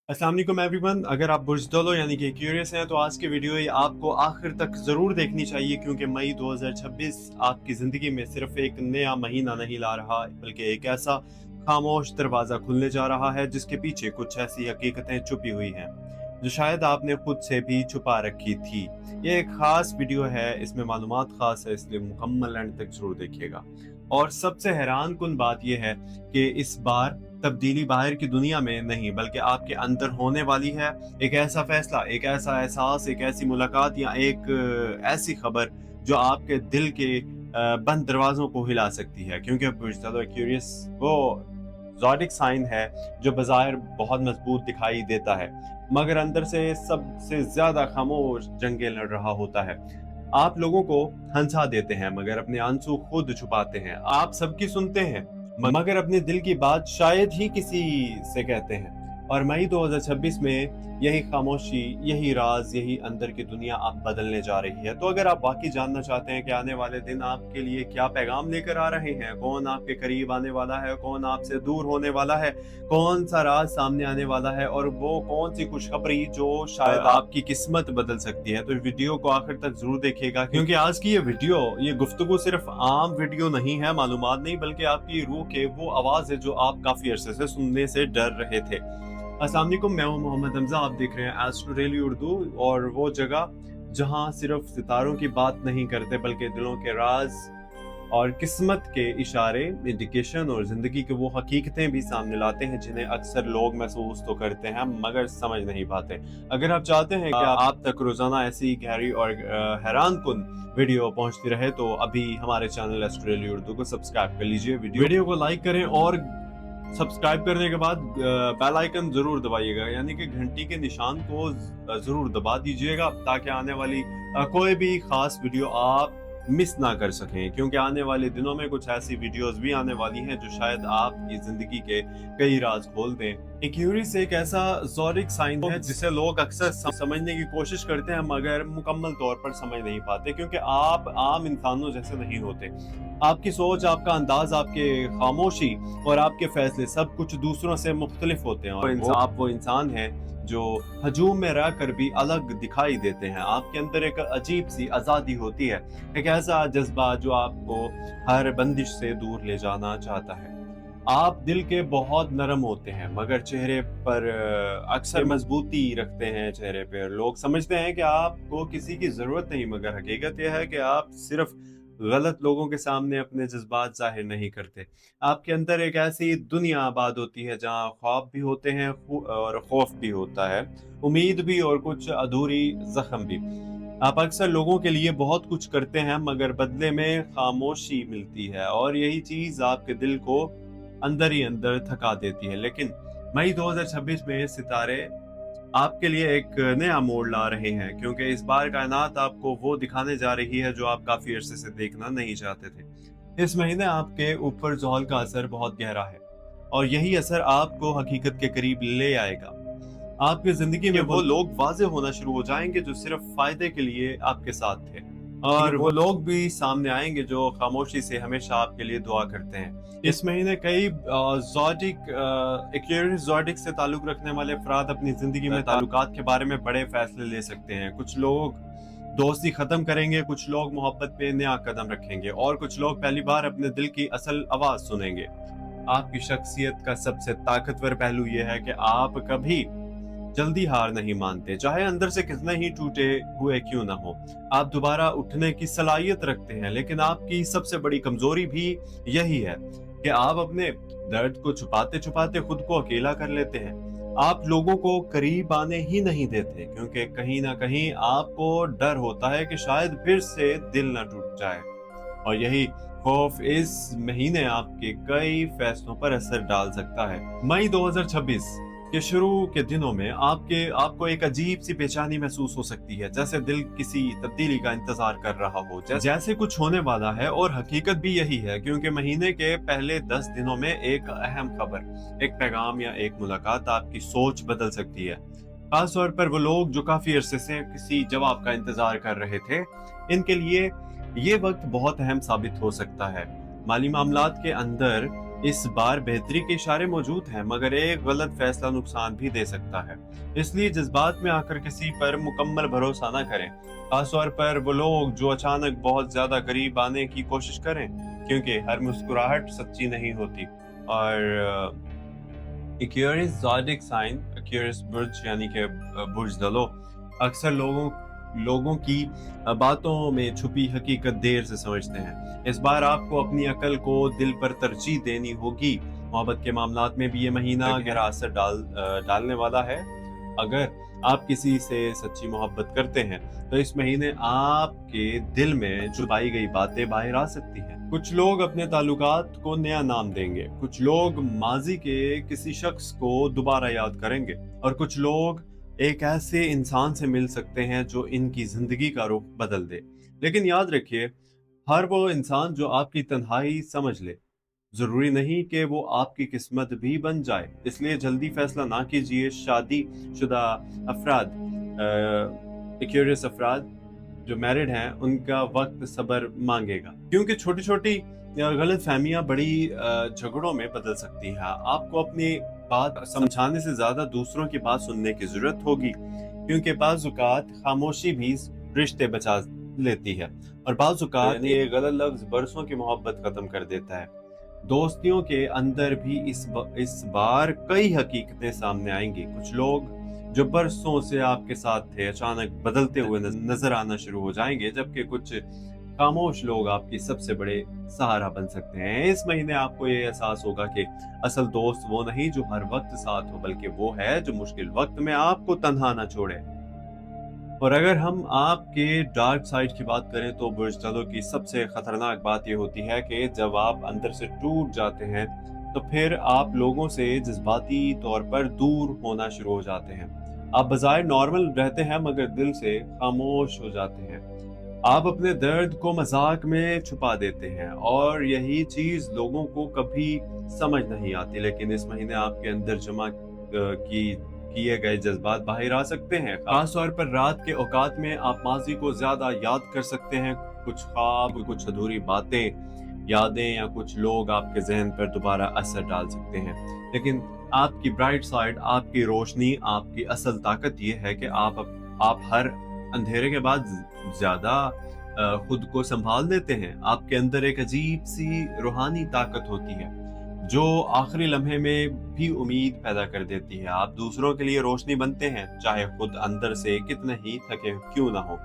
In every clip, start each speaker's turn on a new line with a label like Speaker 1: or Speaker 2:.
Speaker 1: अस्सलाम वालेकुम एवरीवन। अगर आप बुज़दिल यानी कि क्यूरियस हैं तो आज की वीडियो ये आपको आखिर तक ज़रूर देखनी चाहिए, क्योंकि मई 2026 आपकी ज़िंदगी में सिर्फ एक नया महीना नहीं ला रहा, बल्कि एक ऐसा खामोश दरवाज़ा खुलने जा रहा है जिसके पीछे कुछ ऐसी हकीकतें छुपी हुई हैं जो शायद आपने खुद से भी छुपा रखी थी। ये एक ख़ास वीडियो है, इसमें मालूमात ख़ास है, इसलिए मुकम्मल एंड तक ज़रूर देखिएगा। और सबसे हैरान कुन बात यह है कि इस बार तब्दीली बाहर की दुनिया में नहीं बल्कि आपके अंदर होने वाली है। एक ऐसा फैसला, एक ऐसा एहसास, एक ऐसी मुलाकात या एक ऐसी खबर जो आपके दिल के बंद दरवाज़ों को हिला सकती है। क्योंकि क्यूरियस वो ज़ोडिक साइन है जो बज़ाहिर बहुत मजबूत दिखाई देता है, मगर अंदर से सबसे ज़्यादा खामोश जंगें लड़ रहा होता है। आप लोगों को हंसा देते हैं मगर अपने आंसू खुद छुपाते हैं। आप सबकी सुनते हैं मगर अपने दिल की बात शायद ही किसी से कहते हैं। और मई 2026 में यही खामोशी, यही राज, यही अंदर की दुनिया अब बदलने जा रही है। तो अगर आप वाकई जानना चाहते हैं कि आने वाले दिन आपके लिए क्या पैगाम लेकर आ रहे हैं, कौन आपके करीब आने वाला है, कौन आपसे दूर होने वाला है, कौन सा राज सामने आने वाला है और वो कौन सी खुशखबरी जो शायद आपकी किस्मत बदल सकती है, तो इस वीडियो को आखिर तक जरूर देखिएगा, क्योंकि आज की ये गुफ्तगू सिर्फ आम वीडियो नहीं है, मालूमात नहीं, बल्कि आपकी रूह के वो आवाज है जो आप काफी अरसे से सुनने से डर रहे थे। अस्सलाम वालेकुम, मैं हूं मोहम्मद हमजा। आप देख रहे हैं एस्ट्रो डेली उर्दू, और वो जगह जहां सिर्फ सितारों की बात नहीं करते बल्कि दिलों के राज और किस्मत के इशारे, इंडिकेशन और जिंदगी के वो हकीकतें भी सामने लाते हैं जिन्हें अक्सर लोग महसूस तो करते हैं मगर समझ नहीं पाते। अगर आप चाहते हैं कि आप तक रोजाना ऐसी गहरी और हैरान कुन वीडियो पहुंचती रहे तो अभी हमारे चैनल एस्ट्रो डेली उर्दू को सब्सक्राइब कर लीजिए, वीडियो को लाइक करें और सब्सक्राइब करने के बाद बेल आइकन जरूर दबाइएगा, यानी कि घंटी के निशान को जरूर दबा दीजिएगा ताकि आने वाली कोई भी खास वीडियो आप मिस ना कर सकें, क्योंकि आने वाले दिनों में कुछ ऐसी वीडियोस भी आने वाली हैं जो शायद आपकी जिंदगी के कई राज खोल दें। एक्यूरियस एक ऐसा ज़ोडिक साइन है जिसे लोग अक्सर समझने की कोशिश करते हैं मगर मुकम्मल तौर पर समझ नहीं पाते, क्योंकि आप आम इंसानों जैसे नहीं होते। आपकी सोच, आपका अंदाज, आपके खामोशी और आपके फैसले सब कुछ दूसरों से मुख्तलिफ होते हैं, और आप वो इंसान हैं जो हजूम में रह कर भी अलग दिखाई देते हैं। आपके अंदर एक अजीब सी आज़ादी होती है, एक ऐसा जज्बा जो आपको हर बंदिश से दूर ले जाना चाहता है। आप दिल के बहुत नरम होते हैं मगर चेहरे पर अक्सर मजबूती रखते हैं। चेहरे पर लोग समझते हैं कि आपको किसी की जरूरत नहीं, मगर हकीकत यह है कि आप सिर्फ गलत लोगों के सामने अपने जज्बात जाहिर नहीं करते। आपके अंदर एक ऐसी दुनिया आबाद होती है जहाँ ख्वाब भी होते हैं और खौफ भी होता है, उम्मीद भी और कुछ अधूरी जख्म भी। आप अक्सर लोगों के लिए बहुत कुछ करते हैं मगर बदले में खामोशी मिलती है, और यही चीज आपके दिल को अंदर ही अंदर थका देती है। लेकिन मई 2026 में सितारे आपके लिए एक नया मोड़ ला रहे हैं, क्योंकि इस बार कायनात आपको वो दिखाने जा रही है जो आप काफी अरसे से देखना नहीं चाहते थे। इस महीने आपके ऊपर ज़ोहल का असर बहुत गहरा है, और यही असर आपको हकीकत के करीब ले आएगा। आपकी जिंदगी में वो लोग वाज़े होना शुरू हो जाएंगे जो सिर्फ फायदे के लिए आपके साथ थे, और वो लोग भी सामने आएंगे जो खामोशी से हमेशा आपके लिए दुआ करते हैं। इस महीने कई ज़ोडिक से ताल्लुक रखने वाले अफराद अपनी जिंदगी में ताल्लुकात के बारे में बड़े फैसले ले सकते हैं। कुछ लोग दोस्ती खत्म करेंगे, कुछ लोग मोहब्बत पे नया कदम रखेंगे, और कुछ लोग पहली बार अपने दिल की असल आवाज सुनेंगे। आपकी शख्सियत का सबसे ताकतवर पहलू यह है कि आप कभी जल्दी हार नहीं मानते, चाहे अंदर से कितने ही टूटे हुए क्यों ना हो। आप दोबारा उठने की सलाहियत रखते हैं, लेकिन आपकी सबसे बड़ी कमजोरी भी यही है कि आप अपने दर्द को छुपाते छुपाते खुद को अकेला कर लेते हैं। आप लोगों को करीब आने ही नहीं देते, क्योंकि कहीं ना कहीं आपको डर होता है कि शायद फिर से दिल न टूट जाए, और यही खौफ इस महीने आपके कई फैसलों पर असर डाल सकता है। मई 2026 के शुरू के दिनों में आपको एक अजीब सी बेचैनी महसूस हो सकती है, जैसे दिल किसी तब्दीली का इंतजार कर रहा हो, जैसे कुछ होने वाला है। और हकीकत भी यही है, क्योंकि महीने के पहले 10 दिनों में एक अहम खबर, एक पैगाम या एक मुलाकात आपकी सोच बदल सकती है। खास तौर पर वो लोग जो काफी अरसे से किसी जवाब का इंतजार कर रहे थे, इनके लिए ये वक्त बहुत अहम साबित हो सकता है। माली मामलात के अंदर इस बार बेहतरी के इशारे मौजूद हैं, मगर एक गलत फैसला नुकसान भी दे सकता है। इसलिए जज्बात में आकर किसी पर मुकम्मल भरोसा ना करें, खासतौर पर वो लोग जो अचानक बहुत ज्यादा करीब आने की कोशिश करें, क्योंकि हर मुस्कुराहट सच्ची नहीं होती। और एक्वेरियस ज़ोडिएक साइन, एक्वेरियस बुर्ज यानी कि बुर्ज दलो, अक्सर लोगों लोगों की बातों में छुपी हकीकत देर से समझते हैं। इस बार आपको अपनी अकल को दिल पर तरजीह देनी होगी। मोहब्बत के मामलात में भी ये महीना गहरा असर डालने वाला है। अगर आप किसी से सच्ची मोहब्बत करते हैं तो इस महीने आपके दिल में छुपाई गई बातें बाहर आ सकती हैं। कुछ लोग अपने ताल्लुकात को नया नाम देंगे, कुछ लोग माजी के किसी शख्स को दोबारा याद करेंगे, और कुछ लोग एक ऐसे इंसान से मिल सकते हैं जो इनकी जिंदगी का रुख बदल दे। लेकिन याद रखिए, हर वो इंसान जो आपकी तन्हाई समझ ले, जरूरी नहीं कि वो आपकी किस्मत भी बन जाए। इसलिए जल्दी फैसला ना कीजिए। शादी शुदा अफराद, क्यूरियस अफराद जो मैरिड हैं, उनका वक्त सब्र मांगेगा, क्योंकि छोटी छोटी गलत फहमियाँ बड़ी झगड़ों में बदल सकती हैं। आपको अपनी बात समझाने से ज्यादा दूसरों की बात सुनने की जरूरत होगी, क्योंकि बाज़ औक़ात खामोशी भी रिश्ते बचा लेती है, और बाज़ औक़ात ये गलत लफ्ज बरसों की मोहब्बत खत्म कर देता है। दोस्तियों के अंदर भी इस बार कई हकीकतें सामने आएंगी। कुछ लोग जो बरसों से आपके साथ थे अचानक बदलते हुए नजर आना शुरू हो जाएंगे, जबकि कुछ खामोश लोग आपकी सबसे बड़े सहारा बन सकते हैं। इस महीने आपको ये एहसास होगा कि असल दोस्त वो नहीं जो हर वक्त साथ हो, बल्कि वो है जो मुश्किल वक्त में आपको तन्हा ना छोड़े। और अगर हम आपके डार्क साइड की बात करें तो बुर्ज तलो की सबसे खतरनाक बात यह होती है कि जब आप अंदर से टूट जाते हैं तो फिर आप लोगों से जज्बाती तौर पर दूर होना शुरू हो जाते हैं। आप बजाय नॉर्मल रहते हैं मगर दिल से खामोश हो जाते हैं। आप अपने दर्द को मजाक में छुपा देते हैं, और यही चीज लोगों को कभी समझ नहीं आती। लेकिन इस महीने आपके अंदर जमा किए गए जज्बात बाहर आ सकते हैं। खास तौर पर रात के औकात में आप माजी को ज्यादा याद कर सकते हैं। कुछ ख्वाब, कुछ अधूरी बातें, यादें या कुछ लोग आपके जहन पर दोबारा असर डाल सकते हैं। लेकिन आपकी ब्राइट साइड, आपकी रोशनी, आपकी असल ताकत ये है कि आप हर अंधेरे के बाद ज्यादा खुद को संभाल लेते हैं। आपके अंदर एक अजीब सी रूहानी ताकत होती है जो आखिरी लम्हे में भी उम्मीद पैदा कर देती है। आप दूसरों के लिए रोशनी बनते हैं, चाहे खुद अंदर से कितने ही थके क्यों ना हो।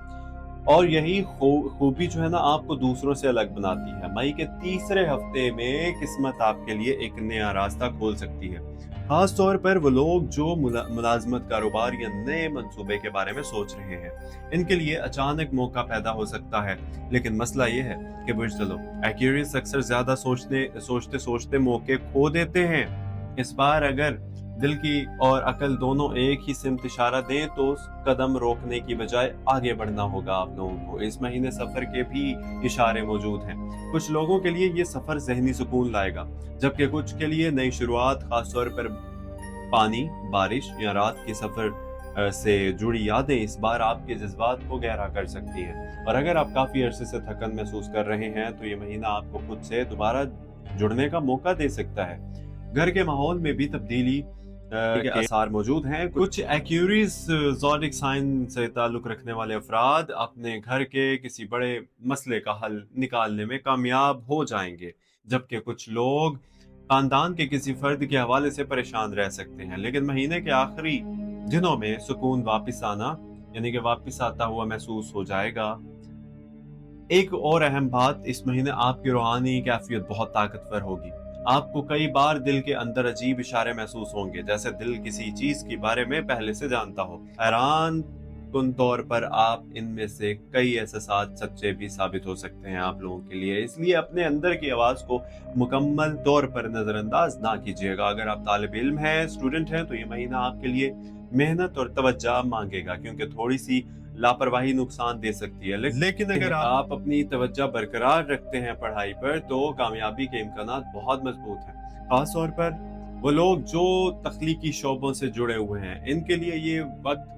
Speaker 1: और यही खूबी जो है ना, आपको दूसरों से अलग बनाती है। मई के तीसरे हफ्ते में किस्मत आपके लिए एक नया रास्ता खोल सकती है, खास तौर पर वो लोग जो मुलाजमत, कारोबार या नए मंसूबे के बारे में सोच रहे हैं। इनके लिए अचानक मौका पैदा हो सकता है। लेकिन मसला ये है कि बुझ लो, एक्वेरियस अक्सर ज्यादा सोचते सोचते मौके खो देते हैं। इस बार अगर दिल की और अकल दोनों एक ही सिमत इशारा दें तो कदम रोकने की बजाय आगे बढ़ना होगा आप लोगों को। इस महीने सफर के भी इशारे मौजूद हैं। कुछ लोगों के लिए ये सफर जहनी सुकून लाएगा, जबकि कुछ के लिए नई शुरुआत, खासतौर पर पानी, बारिश या रात के सफर से जुड़ी यादें इस बार आपके जज्बात को गहरा कर सकती हैं। और अगर आप काफी अरसे से थकन महसूस कर रहे हैं तो ये महीना आपको खुद से दोबारा जुड़ने का मौका दे सकता है। घर के माहौल में भी तब्दीली के आसार मौजूद हैं। कुछ एक्वेरियस ज़ोडिएक साइन से ताल्लुक रखने वाले अफराद अपने घर के किसी बड़े मसले का हल निकालने में कामयाब हो जाएंगे, जबकि कुछ लोग खानदान के किसी फर्द के हवाले से परेशान रह सकते हैं। लेकिन महीने के आखिरी दिनों में सुकून वापस आना, यानी कि वापस आता हुआ महसूस हो जाएगा। एक और अहम बात, इस महीने आपकी रूहानी कैफियत बहुत ताकतवर होगी। आपको कई बार दिल के अंदर अजीब इशारे महसूस होंगे, जैसे दिल किसी चीज के बारे में पहले से जानता हो। हैरान कुन तौर पर आप इनमें से कई एहसास सच्चे भी साबित हो सकते हैं आप लोगों के लिए। इसलिए अपने अंदर की आवाज को मुकम्मल तौर पर नजरअंदाज ना कीजिएगा। अगर आप तालिब इल्म हैं, स्टूडेंट हैं, तो ये महीना आपके लिए मेहनत और तवज्जो मांगेगा, क्योंकि थोड़ी सी लापरवाही नुकसान दे सकती है। लेकिन अगर आप अपनी तवज्जो बरकरार रखते हैं पढ़ाई पर, तो कामयाबी के इम्कानात बहुत मजबूत हैं। खास तौर पर वो लोग जो तख्लीकी शोबों से जुड़े हुए हैं, इनके लिए ये वक्त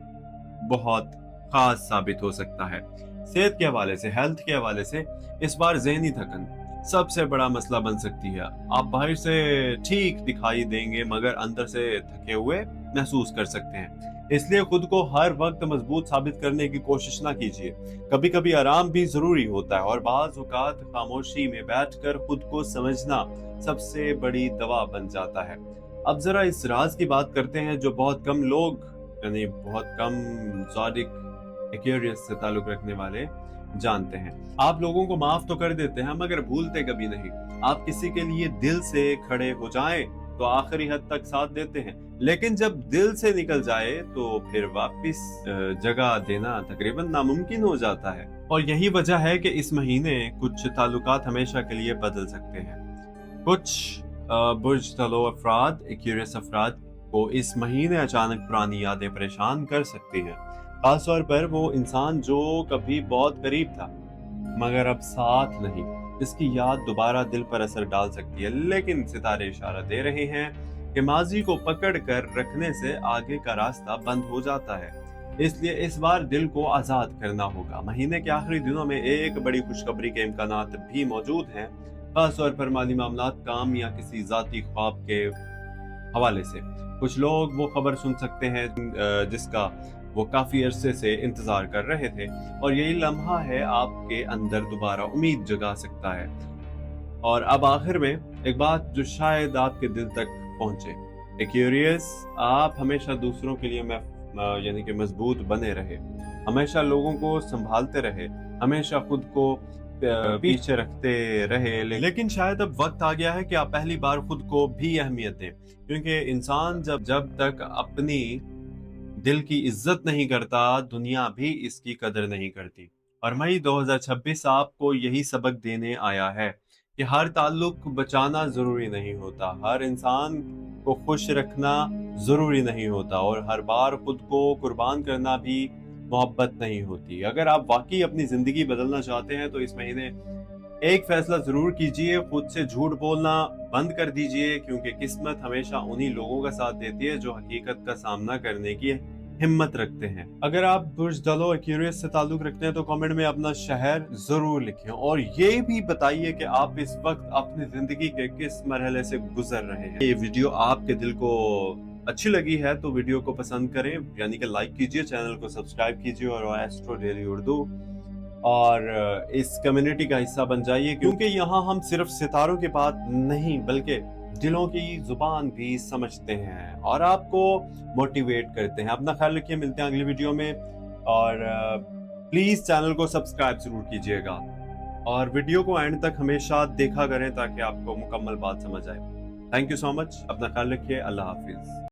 Speaker 1: बहुत खास साबित हो सकता है। सेहत के हवाले से, हेल्थ के हवाले से, इस बार ज़हनी थकन, सबसे बड़ा मसला बन सकती है। आप बाहर से ठीक दिखाई देंगे मगर अंदर से थके हुए महसूस कर सकते हैं। इसलिए खुद को हर वक्त मजबूत साबित करने की कोशिश ना कीजिए। कभी कभी आराम भी जरूरी होता है और बाज़ औक़ात खामोशी में बैठकर खुद को समझना सबसे बड़ी दवा बन जाता है। अब जरा इस राज की बात करते हैं जो बहुत कम लोग, यानी बहुत कम ज़ोडिक एक्वेरियस से ताल्लुक रखने वाले जानते हैं। आप लोगों को माफ तो कर देते हैं मगर भूलते कभी नहीं। आप किसी के लिए दिल से खड़े हो जाएं तो आखिरी हद तक साथ देते हैं, लेकिन जब दिल से निकल जाए तो फिर वापस जगह देना तकरीबन नामुमकिन हो जाता है। और यही वजह है कि इस महीने कुछ ताल्लुकात हमेशा के लिए बदल सकते हैं। कुछ बुर्ज तलो अफराद, एक्वेरियस अफराद को इस महीने अचानक पुरानी यादें परेशान कर सकती हैं। खास तौर पर वो इंसान जो कभी बहुत करीब था मगर अब साथ नहीं। इसकी याद दोबारा दिल पर असर डाल सकती है, लेकिन सितारे इशारा दे रहे हैं कि माजी को पकड़ कर रखने से आगे का रास्ता बंद हो जाता है। इसलिए इस बार दिल को आजाद करना होगा। महीने के आखिरी दिनों में एक बड़ी खुशखबरी के इम्कानात भी मौजूद हैं, खास तौर पर माली मामलात, काम या किसी जाती ख्वाब के हवाले से। कुछ लोग वो खबर सुन सकते हैं जिसका वो काफी अरसे से इंतजार कर रहे थे, और यही लम्हा है आपके अंदर दोबारा उम्मीद जगा सकता है। और अब आखिर में एक बात जो शायद आपके दिल तक पहुंचे। एक्वेरियस, आप हमेशा दूसरों के लिए यानी कि मजबूत बने रहे, हमेशा लोगों को संभालते रहे, हमेशा खुद को पीछे रखते रहे, लेकिन शायद अब वक्त आ गया है कि आप पहली बार खुद को भी अहमियत दें, क्योंकि इंसान जब तक अपनी दिल की इज्जत नहीं करता, दुनिया भी इसकी कदर नहीं करती। और मई 2026 आपको यही सबक देने आया है कि हर ताल्लुक बचाना जरूरी नहीं होता, हर इंसान को खुश रखना जरूरी नहीं होता, और हर बार खुद को कुर्बान करना भी मोहब्बत नहीं होती। अगर आप वाकई अपनी जिंदगी बदलना चाहते हैं तो इस महीने एक फैसला जरूर कीजिए, खुद से झूठ बोलना बंद कर दीजिए, क्योंकि किस्मत हमेशा उन्हीं लोगों का साथ देती है जो हकीकत का सामना करने की हिम्मत रखते हैं। अगर आप बुर्ज दलो एक्वेरियस से ताल्लुक रखते हैं तो कमेंट में अपना शहर जरूर लिखें, और ये भी बताइए कि आप इस वक्त अपनी जिंदगी के किस मरहले से गुजर रहे हैं। ये वीडियो आपके दिल को अच्छी लगी है तो वीडियो को पसंद करें, यानी कि लाइक कीजिए, चैनल को सब्सक्राइब कीजिए, और एस्ट्रो डेली उर्दू और इस कम्युनिटी का हिस्सा बन जाइए, क्योंकि यहाँ हम सिर्फ सितारों की बात नहीं बल्कि दिलों की जुबान भी समझते हैं और आपको मोटिवेट करते हैं। अपना ख्याल रखिए, मिलते हैं अगली वीडियो में, और प्लीज चैनल को सब्सक्राइब जरूर कीजिएगा, और वीडियो को एंड तक हमेशा देखा करें ताकि आपको मुकम्मल बात समझ आए। थैंक यू सो मच, अपना ख्याल रखिए, अल्लाह हाफिज।